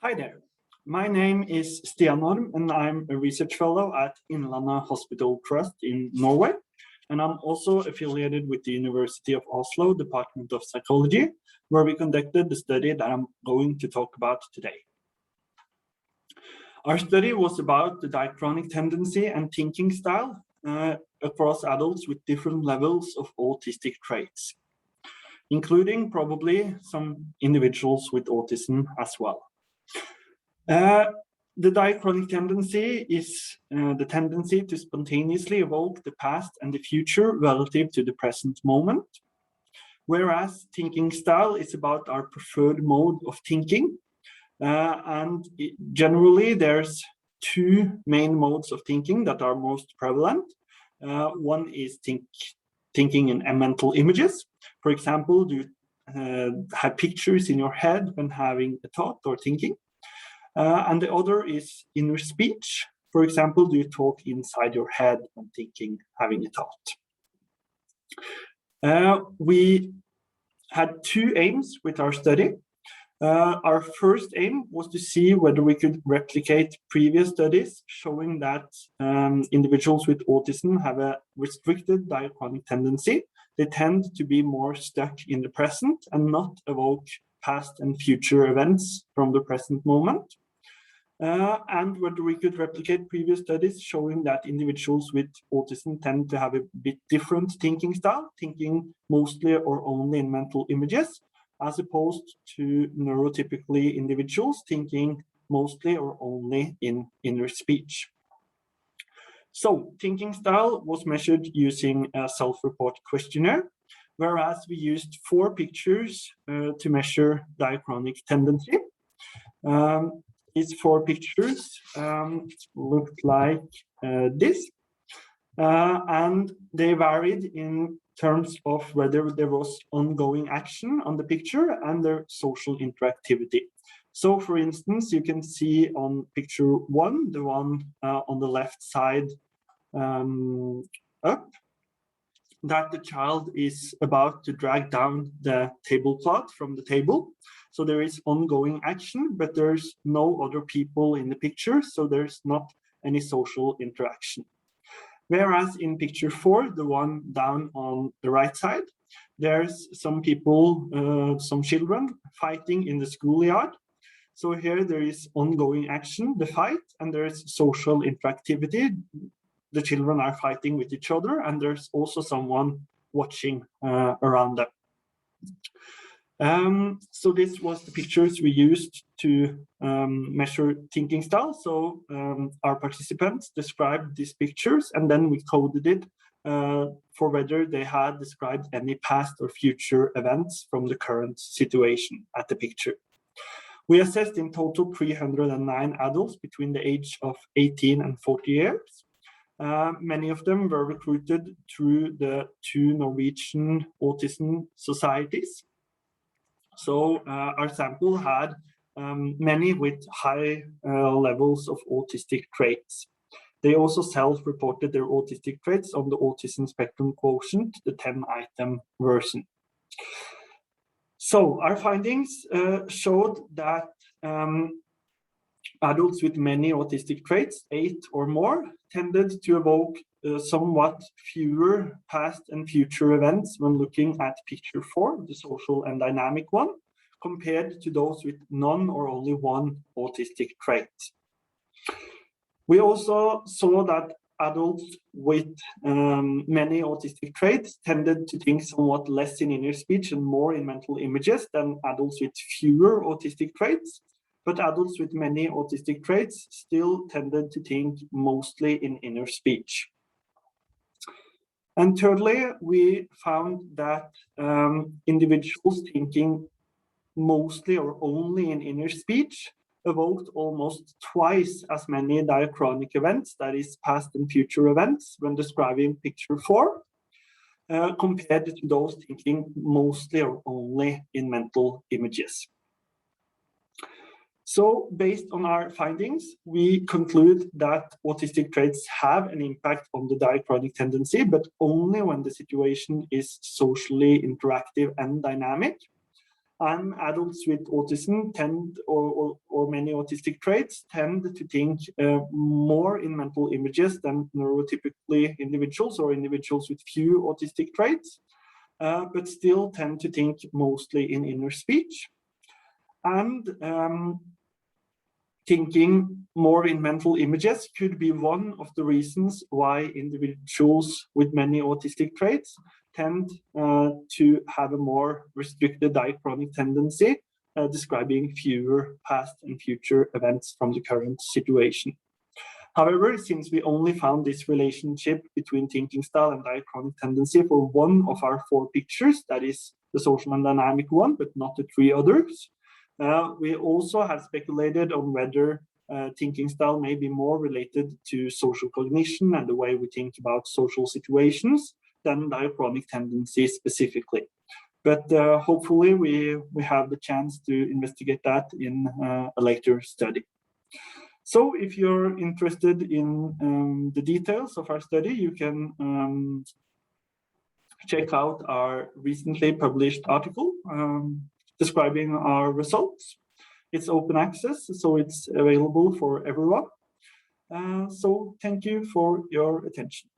Hi there. My name is Stian and I'm a research fellow at Innlandet Hospital Trust in Norway. And I'm also affiliated with the University of Oslo, Department of Psychology, where we conducted the study that I'm going to talk about today. Our study was about the diachronic tendency and thinking style across adults with different levels of autistic traits, including probably some individuals with autism as well. The diachronic tendency is the tendency to spontaneously evoke the past and the future relative to the present moment, whereas thinking style is about our preferred mode of thinking. Generally, there's two main modes of thinking that are most prevalent. One is thinking in mental images. For example, do you have pictures in your head when having a thought or thinking? And the other is inner speech. For example, do you talk inside your head when thinking, having a thought? We had two aims with our study. Our first aim was to see whether we could replicate previous studies showing that individuals with autism have a restricted diachronic tendency. They tend to be more stuck in the present and not evoke past and future events from the present moment. And whether we could replicate previous studies showing that individuals with autism tend to have a bit different thinking style, thinking mostly or only in mental images, as opposed to neurotypically individuals thinking mostly or only in inner speech. So thinking style was measured using a self-report questionnaire, whereas we used 4 pictures to measure diachronic tendency. These 4 pictures looked like this, and they varied in terms of whether there was ongoing action on the picture and their social interactivity. So, for instance, you can see on picture 1, the one on the left side up, that the child is about to drag down the tablecloth from the table. So there is ongoing action, but there's no other people in the picture, so there's not any social interaction. Whereas in picture 4, the one down on the right side, there's some people, some children fighting in the schoolyard. So here there is ongoing action, the fight, and there's social interactivity. The children are fighting with each other, and there's also someone watching around them. So this was the pictures we used to measure thinking style. So our participants described these pictures, and then we coded it for whether they had described any past or future events from the current situation at the picture. We assessed in total 309 adults between the age of 18 and 40 years. Many of them were recruited through the 2 Norwegian autism societies. So our sample had many with high levels of autistic traits. They also self-reported their autistic traits on the autism spectrum quotient, the 10-item version. So our findings showed that adults with many autistic traits, 8 or more, tended to evoke somewhat fewer past and future events when looking at picture 4, the social and dynamic one, compared to those with none or only one autistic trait. We also saw that adults with many autistic traits tended to think somewhat less in inner speech and more in mental images than adults with fewer autistic traits. But adults with many autistic traits still tended to think mostly in inner speech. And thirdly, we found that individuals thinking mostly or only in inner speech evoked almost twice as many diachronic events, that is past and future events, when describing picture 4, compared to those thinking mostly or only in mental images. So based on our findings, we conclude that autistic traits have an impact on the diachronic tendency, but only when the situation is socially interactive and dynamic. And adults with autism tend, or many autistic traits, tend to think more in mental images than neurotypically individuals or individuals with few autistic traits, but still tend to think mostly in inner speech. And thinking more in mental images could be one of the reasons why individuals with many autistic traits tend to have a more restricted diachronic tendency, describing fewer past and future events from the current situation. However, since we only found this relationship between thinking style and diachronic tendency for one of our 4 pictures, that is the social and dynamic one, but not the 3 others, we also have speculated on whether thinking style may be more related to social cognition and the way we think about social situations than diachronic tendency specifically. But hopefully we have the chance to investigate that in a later study. So if you're interested in the details of our study, you can check out our recently published article describing our results. It's open access, so it's available for everyone. So thank you for your attention.